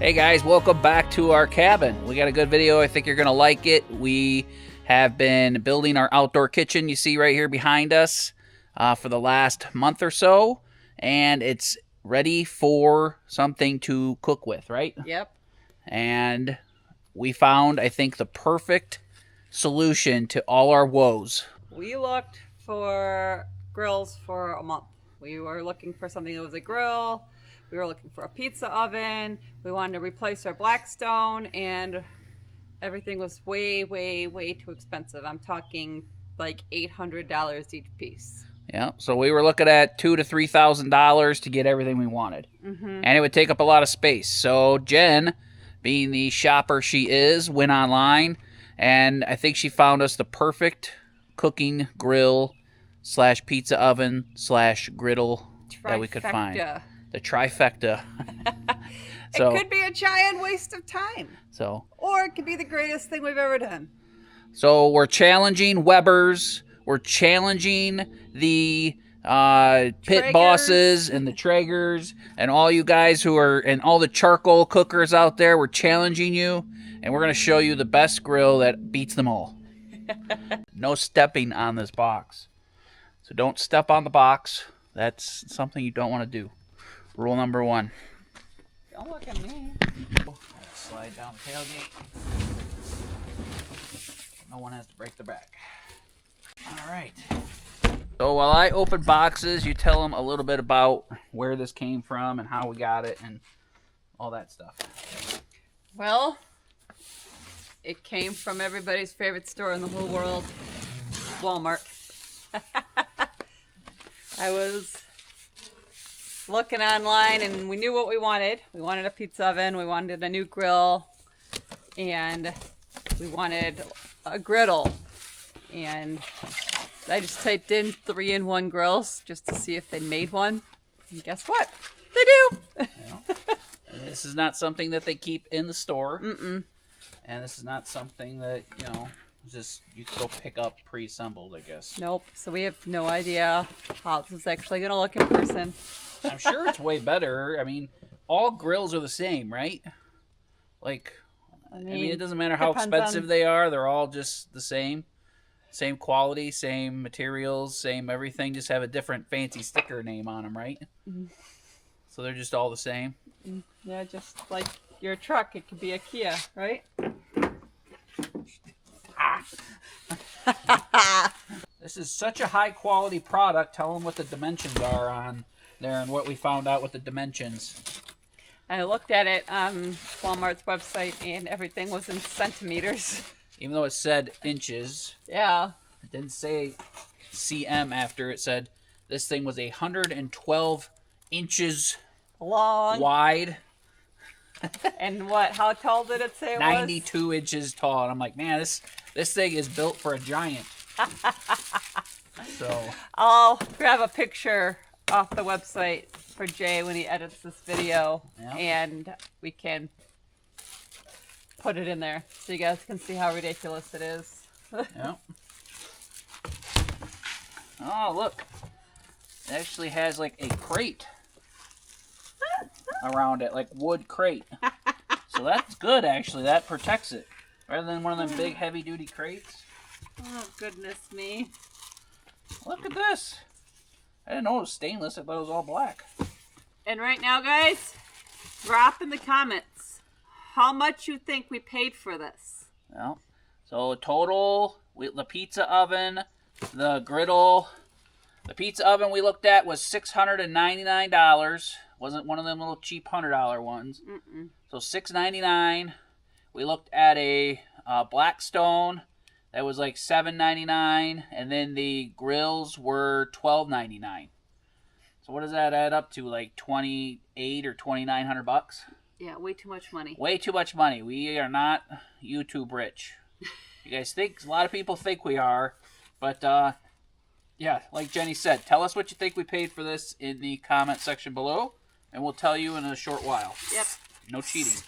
Hey guys, welcome back to our cabin. We got a good video. I think you're going to like it. We have been building our outdoor kitchen you see right here behind us for the last month or so. And it's ready for something to cook with, right? Yep. And we found, I think, the perfect solution to all our woes. We looked for grills for a month. We were looking for something that was a grill. We were looking for a pizza oven. We wanted to replace our Blackstone, and everything was way, way, way too expensive. I'm talking like $800 each piece. Yeah, so we were looking at $2,000 to $3,000 to get everything we wanted. And it would take up a lot of space. So Jen, being the shopper she is, went online, and I think she found us the perfect cooking grill / pizza oven / griddle that we could find. The trifecta. So, it could be a giant waste of time. Or it could be the greatest thing we've ever done. So we're challenging Weber's. We're challenging the pit bosses and the Traegers and all you guys who are, and all the charcoal cookers out there. We're challenging you, and we're going to show you the best grill that beats them all. No stepping on this box. So don't step on the box. That's something you don't want to do. Rule number 1. Don't look at me. Slide down the tailgate. No one has to break their back. All right. So while I open boxes, you tell them a little bit about where this came from and how we got it and all that stuff. Well, it came from everybody's favorite store in the whole world, Walmart. I was looking online, and we knew what we wanted. We wanted a pizza oven, we wanted a new grill, and we wanted a griddle. And I just typed in 3-in-1 grills just to see if they made one. And guess what? They do. Yeah. This is not something that they keep in the store. And this is not something that, you know, just you can go pick up pre-assembled, I guess. Nope. So we have no idea how this is actually going to look in person. I'm sure it's way better. I mean, all grills are the same, right? Like, I mean it doesn't matter how expensive they are. They're all just the same. Same quality, same materials, same everything. Just have a different fancy sticker name on them, right? So they're just all the same. Yeah, just like your truck. It could be a Kia, right? This is such a high quality product. Tell them what the dimensions are on there and what we found out with the dimensions. I looked at it on Walmart's website, and everything was in centimeters. Even though it said inches. Yeah. It didn't say cm after. It said this thing was 112 inches long, wide. And what? How tall did it say it 92 was? inches tall. And I'm like, man, this thing is built for a giant. So I'll grab a picture off the website for Jay when he edits this video, and we can put it in there so you guys can see how ridiculous it is. Yeah. Oh, look. It actually has like a crate around it, like wood crate. So that's good, actually. That protects it. Rather than one of them big heavy-duty crates. Oh, goodness me. Look at this. I didn't know it was stainless. I thought it was all black. And right now, guys, drop in the comments how much you think we paid for this. Well, so total, the pizza oven, the griddle. The pizza oven we looked at was $699. Wasn't one of them little cheap $100 ones. So $699. We looked at a Blackstone. That was like $7.99, and then the grills were $12.99. So what does that add up to? Like $2,800 or $2,900? Yeah, way too much money. Way too much money. We are not YouTube rich. You guys think, a lot of people think we are, but yeah, like Jenny said, tell us what you think we paid for this in the comment section below, and we'll tell you in a short while. Yep. No cheating.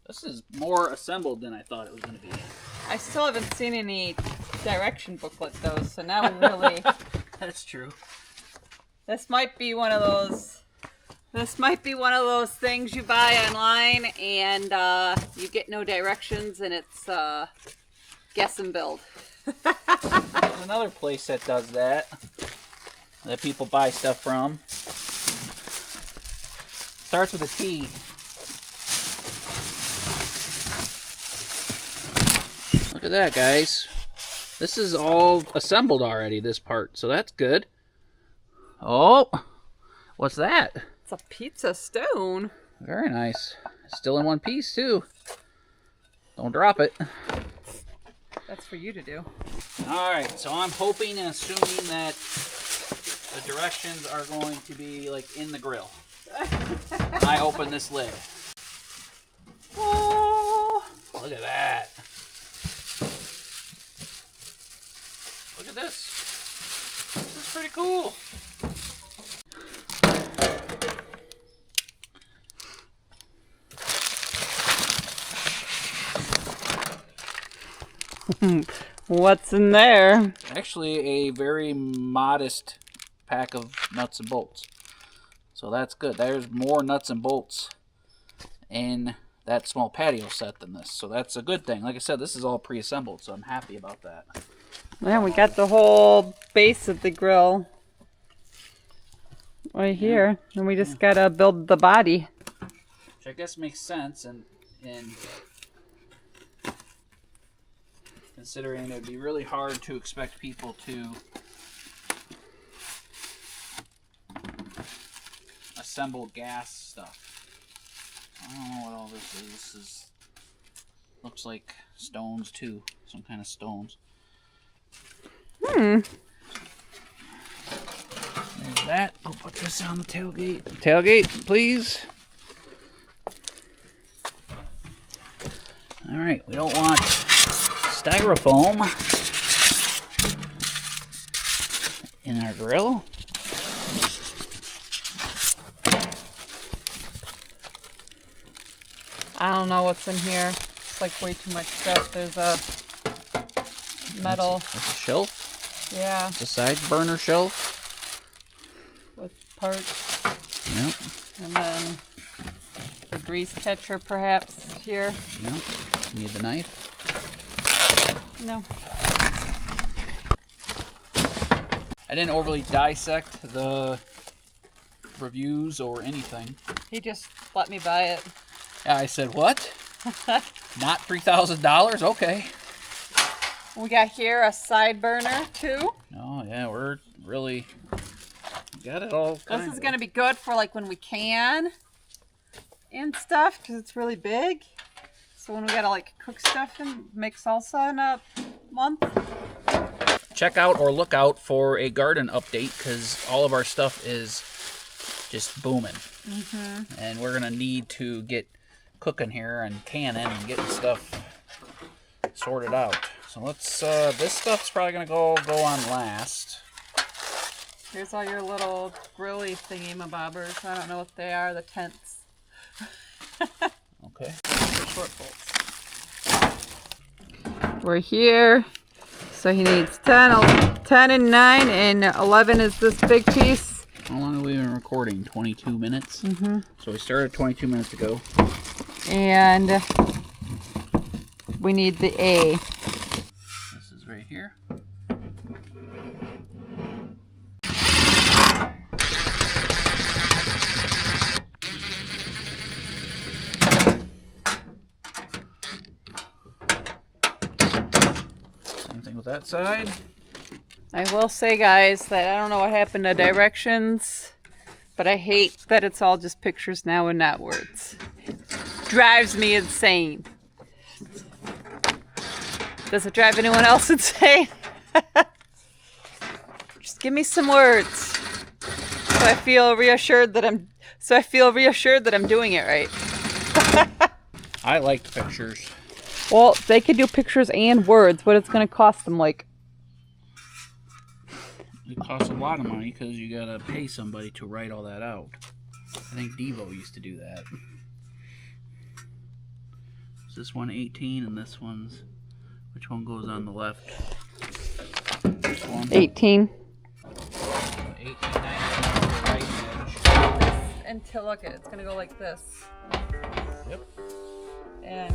This is more assembled than I thought it was going to be. I still haven't seen any direction booklet, though, so now we really... That's true. This might be one of those. This might be one of those things you buy online and you get no directions and it's guess and build. There's another place that does that people buy stuff from. Starts with a T. Look at that, guys. This is all assembled already, this part, so that's good. Oh, what's that? It's a pizza stone. Very nice. Still in one piece, too. Don't drop it. That's for you to do. Alright, so I'm hoping and assuming that the directions are going to be like in the grill. I open this lid. Oh, look at that. Look at this. This is pretty cool. What's in there? Actually, a very modest pack of nuts and bolts. So that's good. There's more nuts and bolts in that small patio set than this. So that's a good thing. Like I said, this is all pre-assembled, so I'm happy about that. Yeah, we got the whole base of the grill right here. And we just gotta build the body. Which I guess makes sense, and considering it would be really hard to expect people to assemble gas stuff. I don't know what all this is. This is looks like stones too, some kind of stones. There's that. I'll put this on the tailgate. Tailgate, please. All right, we don't want styrofoam in our grill. I don't know what's in here. It's like way too much stuff. There's a metal. That's a shelf. Yeah. It's a side burner shelf. With parts. Yep. And then the grease catcher perhaps here. Yep. Need the knife. No. I didn't overly dissect the reviews or anything. He just let me buy it. Yeah, I said, what? Not $3,000? Okay. We got here a side burner too. Oh, yeah, we're really got it all. This is going to be good for like when we can and stuff because it's really big. So when we got to like cook stuff and make salsa in a month. Check out or look out for a garden update because all of our stuff is just booming. And we're going to need to get cooking here and canning and getting stuff sorted out. So let's, this stuff's probably going to go on last. Here's all your little grilly thingy-mabobbers. I don't know what they are, the tents. Okay. Short bolts. We're here. So he needs 10 and 9, and 11 is this big piece. How long have we been recording? 22 minutes? So we started 22 minutes ago. And we need the A. This is right here. Same thing with that side. I will say, guys, that I don't know what happened to directions, but I hate that it's all just pictures now and not words. Drives me insane. Does it drive anyone else insane? Just give me some words, so I feel reassured that I'm doing it right. I like the pictures. Well, they could do pictures and words, but it's going to cost them like. It costs a lot of money because you gotta pay somebody to write all that out. I think Devo used to do that. Is this one 18 and this one's, which one goes on the left? This one? 18. 18.99. until, look at it, it's gonna go like this. Yep. And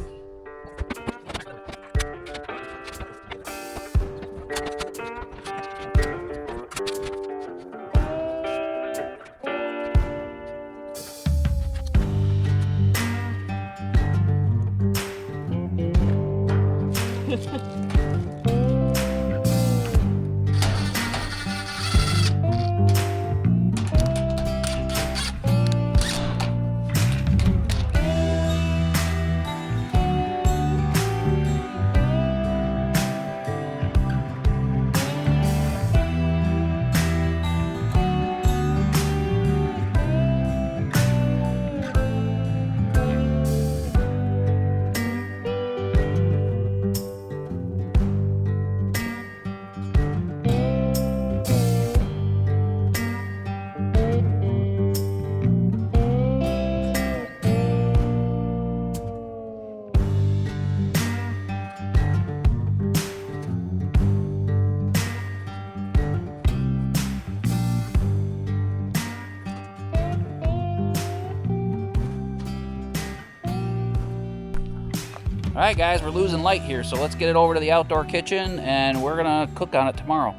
All right, guys, we're losing light here, so let's get it over to the outdoor kitchen, and we're gonna cook on it tomorrow.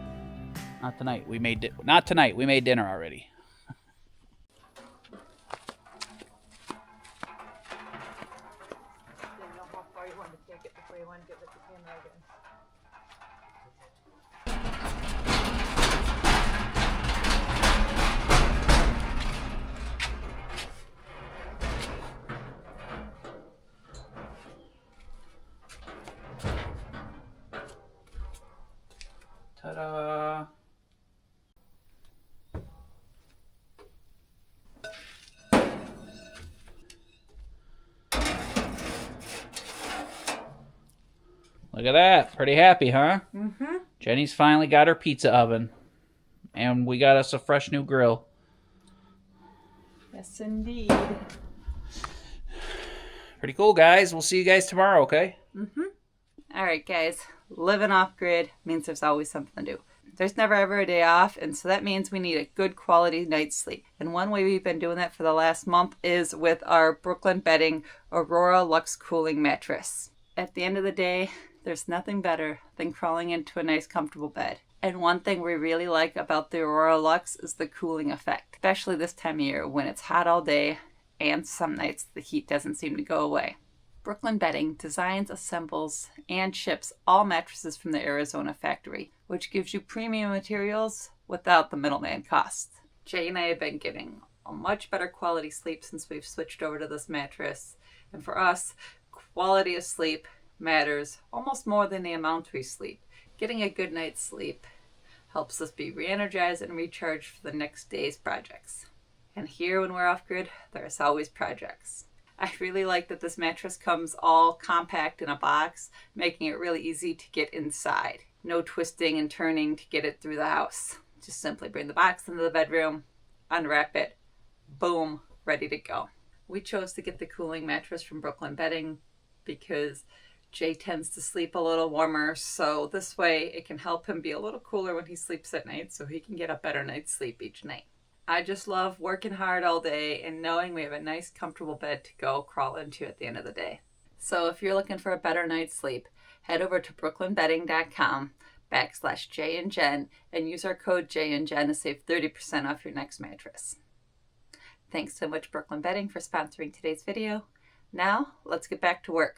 Not tonight. Not tonight. We made dinner already. Ta-da! Look at that. Pretty happy, huh? Mm-hmm. Jenny's finally got her pizza oven. And we got us a fresh new grill. yes, indeed. Pretty cool, guys. We'll see you guys tomorrow, okay? Mm-hmm. All right, guys. Living off grid means there's always something to do. There's never ever a day off, and so that means we need a good quality night's sleep. And one way we've been doing that for the last month is with our Brooklyn Bedding Aurora Luxe Cooling Mattress. At the end of the day, there's nothing better than crawling into a nice comfortable bed. And one thing we really like about the Aurora Luxe is the cooling effect, especially this time of year when it's hot all day and some nights the heat doesn't seem to go away. Brooklyn Bedding designs, assembles, and ships all mattresses from the Arizona factory, which gives you premium materials without the middleman costs. Jay and I have been getting a much better quality sleep since we've switched over to this mattress. And for us, quality of sleep matters almost more than the amount we sleep. Getting a good night's sleep helps us be re-energized and recharged for the next day's projects. And here when we're off grid, there's always projects. I really like that this mattress comes all compact in a box, making it really easy to get inside. No twisting and turning to get it through the house. Just simply bring the box into the bedroom, unwrap it, boom, ready to go. We chose to get the cooling mattress from Brooklyn Bedding because Jay tends to sleep a little warmer, so this way it can help him be a little cooler when he sleeps at night so he can get a better night's sleep each night. I just love working hard all day and knowing we have a nice comfortable bed to go crawl into at the end of the day. So if you're looking for a better night's sleep, head over to brooklynbedding.com/Jay and Jen and use our code Jay and Jen to save 30% off your next mattress. Thanks so much Brooklyn Bedding for sponsoring today's video. Now let's get back to work.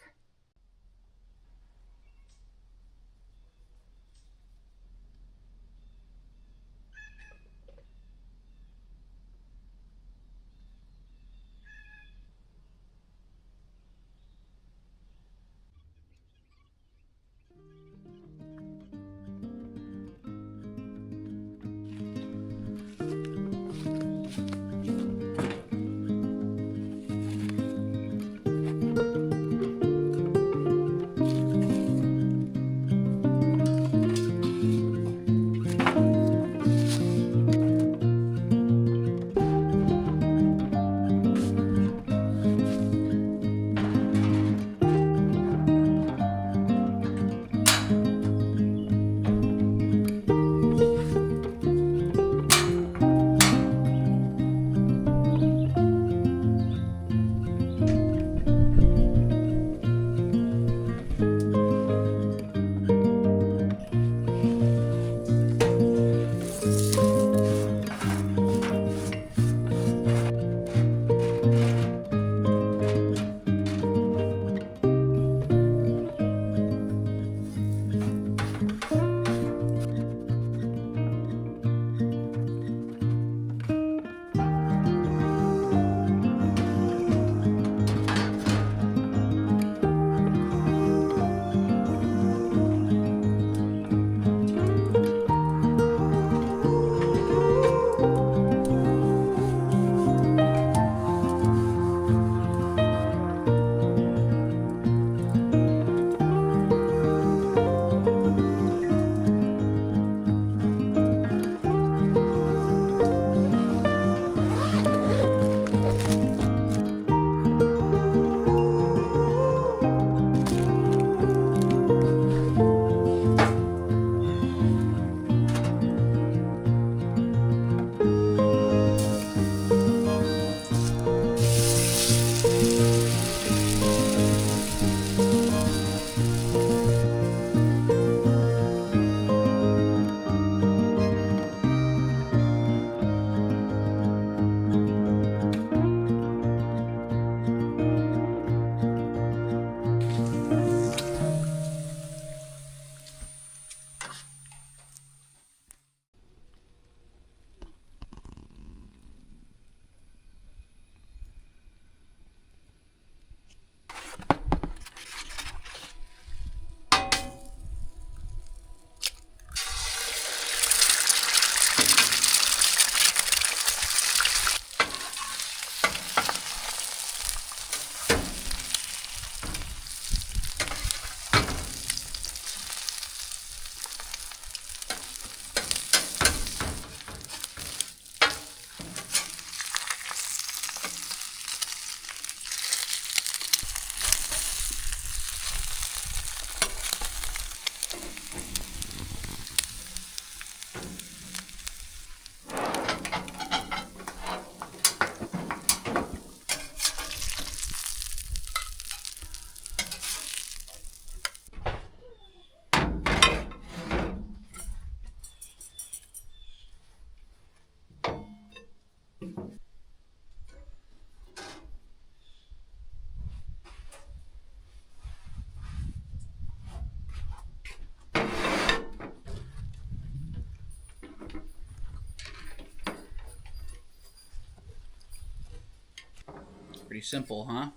Pretty simple, huh?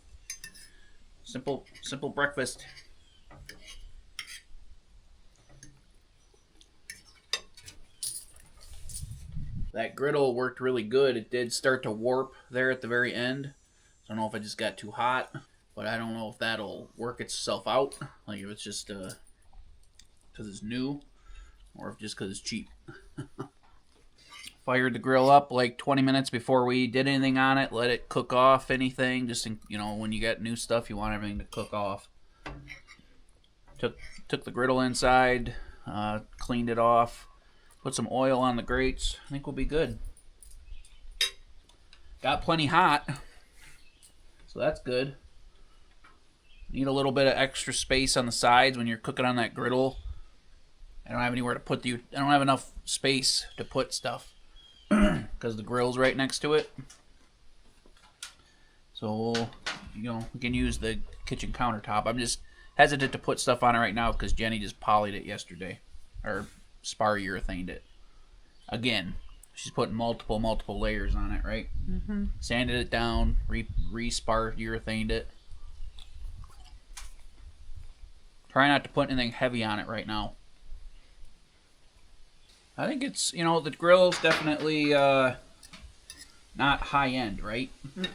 Simple breakfast. That griddle worked really good. It did start to warp there at the very end. I don't know if it just got too hot, but I don't know if that'll work itself out. Like if it's just because it's new, or if just because it's cheap. Fired the grill up like 20 minutes before we did anything on it. Let it cook off anything. Just in, when you got new stuff, you want everything to cook off. Took the griddle inside, cleaned it off. Put some oil on the grates. I think we'll be good. Got plenty hot, so that's good. Need a little bit of extra space on the sides when you're cooking on that griddle. I don't have anywhere to put I don't have enough space to put stuff because the grill's right next to it. So, we can use the kitchen countertop. I'm just hesitant to put stuff on it right now because Jenny just polyed it yesterday, or spar urethaned it. Again, she's putting multiple layers on it, right? Mm-hmm. Sanded it down, re-spar urethaned it. Try not to put anything heavy on it right now. I think it's, the grill's definitely not high end, right? Mm-mm.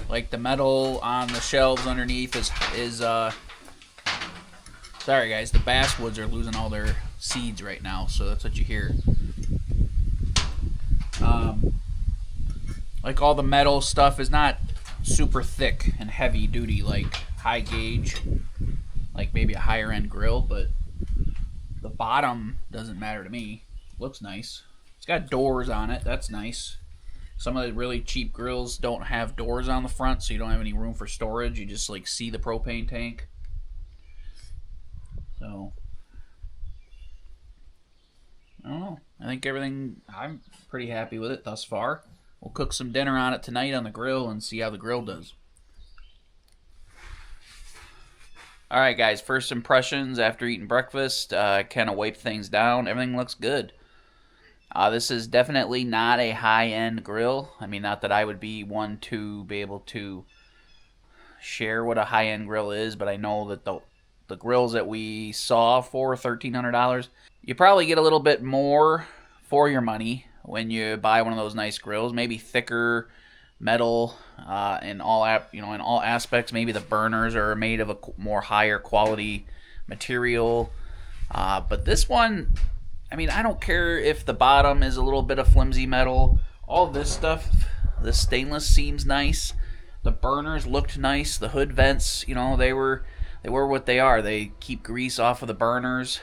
Like the metal on the shelves underneath is sorry guys, the basswoods are losing all their seeds right now, so that's what you hear. Like all the metal stuff is not super thick and heavy duty like high gauge, like maybe a higher end grill, but the bottom doesn't matter to me. Looks nice. It's got doors on it. That's nice. Some of the really cheap grills don't have doors on the front, so you don't have any room for storage. You just like see the propane tank. So I don't know. I think I'm pretty happy with it thus far. We'll cook some dinner on it tonight on the grill and see how the grill does. Alright guys, first impressions after eating breakfast. Kind of wiped things down. Everything looks good. This is definitely not a high-end grill. I mean, not that I would be one to be able to share what a high-end grill is, but I know that the grills that we saw for $1,300, you probably get a little bit more for your money when you buy one of those nice grills. Maybe thicker metal in all aspects. Maybe the burners are made of a more higher quality material. But this one, I mean, I don't care if the bottom is a little bit of flimsy metal. All this stuff, the stainless seems nice. The burners looked nice. The hood vents, they were what they are. They keep grease off of the burners.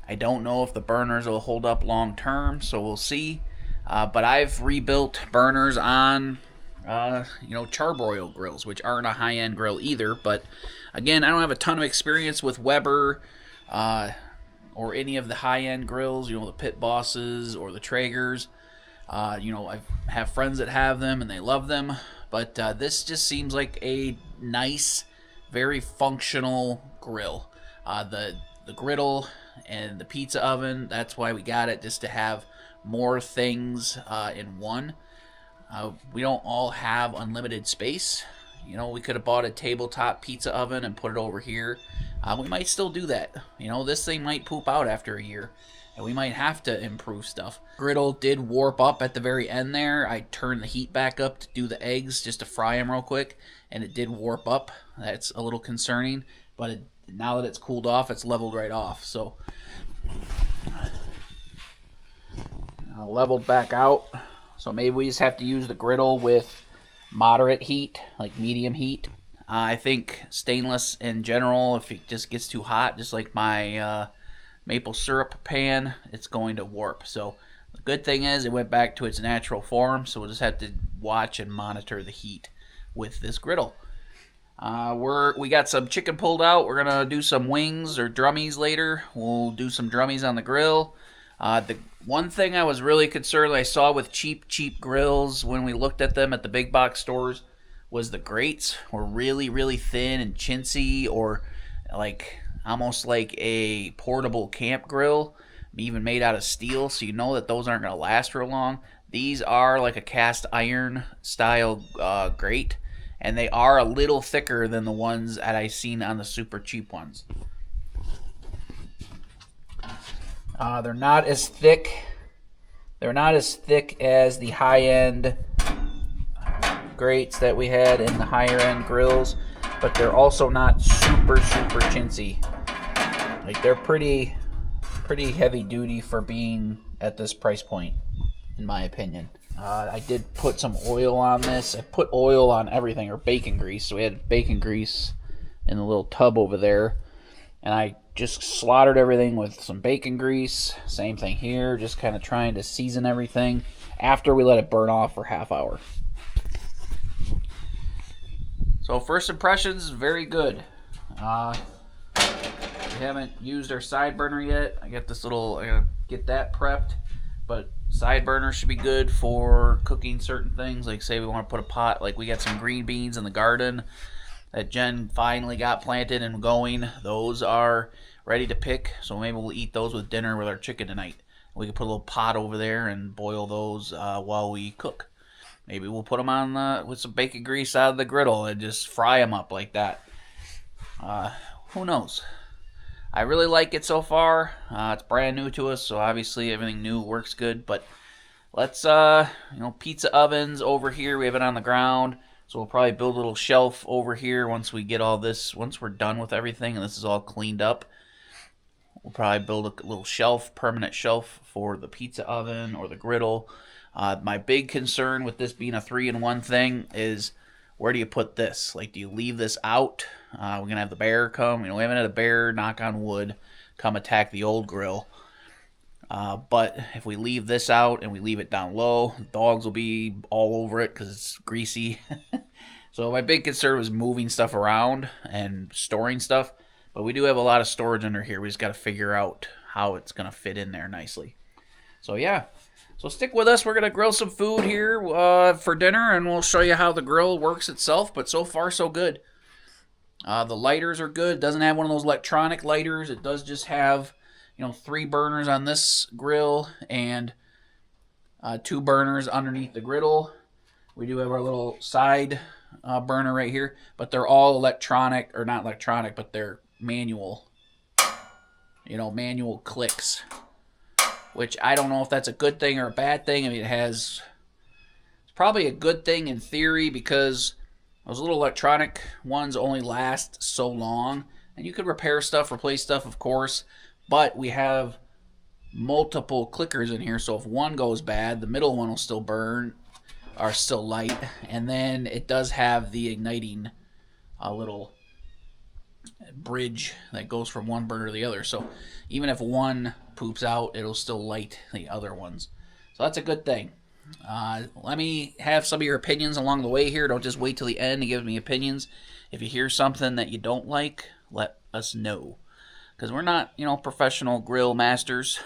I don't know if the burners will hold up long term, so we'll see. But I've rebuilt burners on, charbroil grills, which aren't a high-end grill either. But again, I don't have a ton of experience with Weber or any of the high-end grills, the Pit Bosses or the Traegers. I have friends that have them and they love them. But this just seems like a nice, very functional grill. The griddle and the pizza oven, that's why we got it, just to have more things in one. We don't all have unlimited space. We could have bought a tabletop pizza oven and put it over here. We might still do that. This thing might poop out after a year, and we might have to improve stuff. Griddle did warp up at the very end there. I turned the heat back up to do the eggs, just to fry them real quick, and it did warp up. That's a little concerning, but now that it's cooled off, it's leveled right off. So leveled back out. So maybe we just have to use the griddle with moderate heat, like medium heat. I think stainless in general, if it just gets too hot, just like my maple syrup pan, it's going to warp. So the good thing is it went back to its natural form, so we'll just have to watch and monitor the heat with this griddle. We got some chicken pulled out. We're gonna do some wings or drummies later. We'll do some drummies on the grill. The one thing I was really concerned I saw with cheap grills when we looked at them at the big box stores was the grates were really, really thin and chintzy, or like almost like a portable camp grill, even made out of steel, so you know that those aren't going to last real long. These are like a cast iron style grate, and they are a little thicker than the ones that I've seen on the super cheap ones. They're not as thick. They're not as thick as the high-end grates that we had in the higher-end grills, but they're also not super chintzy. Like, they're pretty heavy duty for being at this price point, in my opinion. I did put some oil on this. I put oil on everything, or bacon grease. So we had bacon grease in the little tub over there, and I just slaughtered everything with some bacon grease. Same thing here, just kind of trying to season everything after we let it burn off for half hour. So first impressions, very good. We haven't used our side burner yet. I gotta get that prepped, but side burner should be good for cooking certain things. Like, say we want to put a pot, like we got some green beans in the garden that Jen finally got planted and going. Those are ready to pick, so maybe we'll eat those with dinner with our chicken tonight. We can put a little pot over there and boil those while we cook. Maybe we'll put them on with some bacon grease out of the griddle and just fry them up like that. Who knows? I really like it so far. It's brand new to us, so obviously everything new works good. But let's, pizza ovens over here. We have it on the ground. So we'll probably build a little shelf over here once we get all this, once we're done with everything and this is all cleaned up. We'll probably build a little shelf, permanent shelf for the pizza oven or the griddle. My big concern with this being a 3-in-1 thing is, where do you put this? Like, do you leave this out? We're going to have the bear come. We haven't had a bear, knock on wood, come attack the old grill. But if we leave this out and we leave it down low, dogs will be all over it because it's greasy. So my big concern was moving stuff around and storing stuff. But we do have a lot of storage under here. We just got to figure out how it's going to fit in there nicely. So yeah. So stick with us. We're going to grill some food here for dinner, and we'll show you how the grill works itself. But so far, so good. The lighters are good. It doesn't have one of those electronic lighters. It does just have 3 burners on this grill and 2 burners underneath the griddle. We do have our little side burner right here, but they're all electronic, or not electronic, but they're manual. Manual clicks, which I don't know if that's a good thing or a bad thing. I mean, it's probably a good thing in theory, because those little electronic ones only last so long, and you could repair stuff, replace stuff, of course. But we have multiple clickers in here, so if one goes bad, the middle one will still burn, or still light, and then it does have the igniting little bridge that goes from one burner to the other. So even if one poops out, it'll still light the other ones. So that's a good thing. Let me have some of your opinions along the way here. Don't just wait till the end to give me opinions. If you hear something that you don't like, let us know. Because we're not, professional grill masters.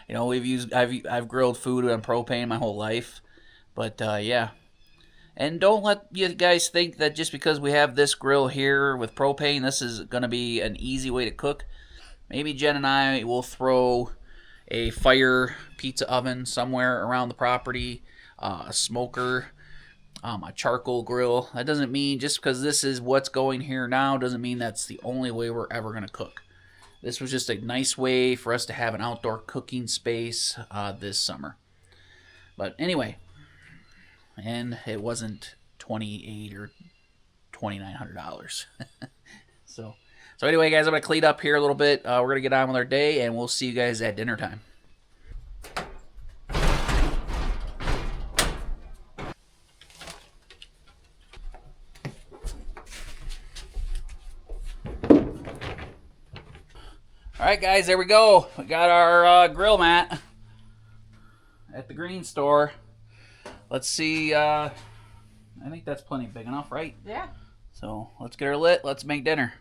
I've grilled food on propane my whole life. But, yeah. And don't let you guys think that just because we have this grill here with propane, this is going to be an easy way to cook. Maybe Jen and I will throw a fire pizza oven somewhere around the property, a smoker, a charcoal grill. That doesn't mean, just because this is what's going here now, doesn't mean that's the only way we're ever going to cook. This was just a nice way for us to have an outdoor cooking space this summer. But anyway, and it wasn't $2,800 or $2,900. So anyway, guys, I'm going to clean up here a little bit. We're going to get on with our day, and we'll see you guys at dinner time. All right, guys, there we go. We got our grill mat at the green store. Let's see. I think that's plenty big enough, right? Yeah. So let's get her lit. Let's make dinner.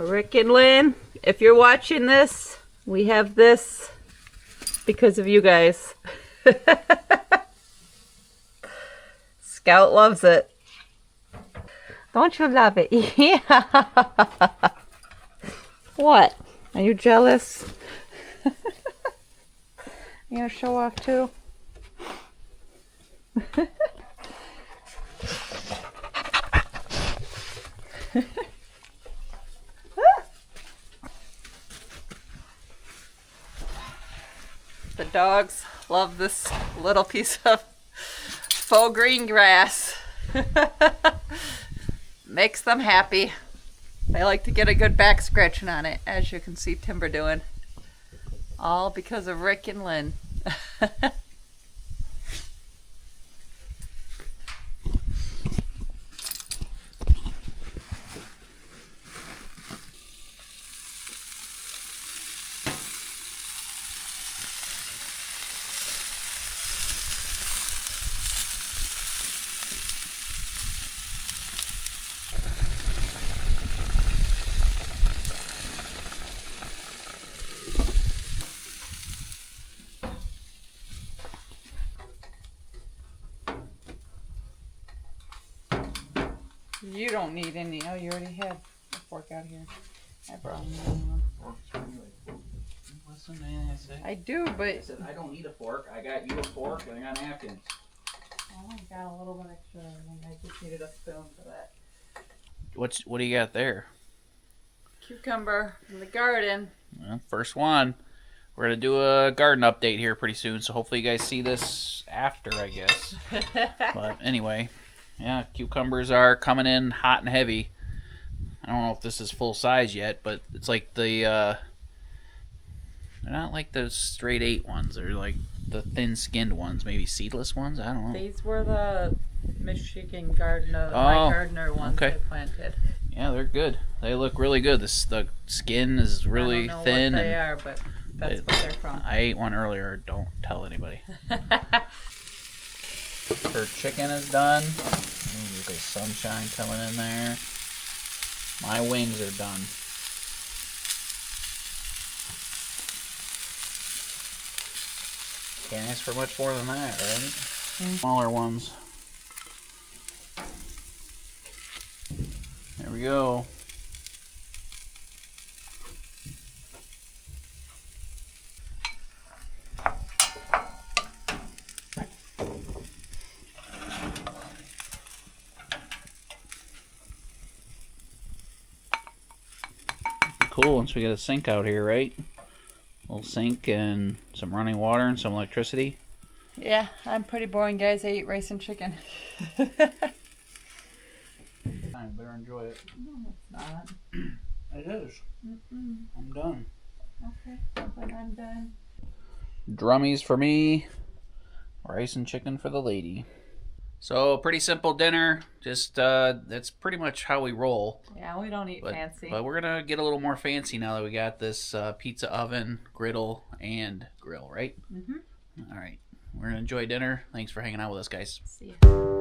Rick and Lynn, if you're watching this, we have this because of you guys. Scout loves it. Don't you love it? Yeah. What? Are you jealous? You gonna show off too? The dogs love this little piece of faux green grass. Makes them happy. They like to get a good back scratching on it, as you can see Timber doing. All because of Rick and Lynn. You don't need any. Oh, you already had a fork out here. I brought one. Listen to anything I say. I do, but I said I don't need a fork. I got you a fork and I got napkins. oh, I got a little bit extra. I just needed a spoon for that. What do you got there? Cucumber from the garden. Well, first one. We're gonna do a garden update here pretty soon, so hopefully you guys see this after, I guess. But anyway, yeah, cucumbers are coming in hot and heavy. I don't know if this is full size yet, but it's like the they're not like the straight 8 ones. They're like the thin-skinned ones, maybe seedless ones. I don't know. These were the Michigan gardener, Oh, my gardener ones okay. I planted. Yeah, they're good. They look really good. The skin is really I don't know thin. what they and are, but that's what they're from. I ate one earlier. Don't tell anybody. Her chicken is done. Ooh, there's sunshine coming in there. My wings are done. Can't ask for much more than that, right? Smaller ones. There we go. Cool once we get a sink out here, right? A little sink and some running water and some electricity. Yeah, I'm pretty boring, guys. I eat rice and chicken. I better enjoy it. No, it's not. It is. I'm done. Okay, but I'm done. Drummies for me, rice and chicken for the lady. So pretty simple dinner. Just that's pretty much how we roll. Yeah, we don't eat fancy. But we're gonna get a little more fancy now that we got this pizza oven, griddle, and grill, right? Mm-hmm. All right. We're gonna enjoy dinner. Thanks for hanging out with us, guys. See ya.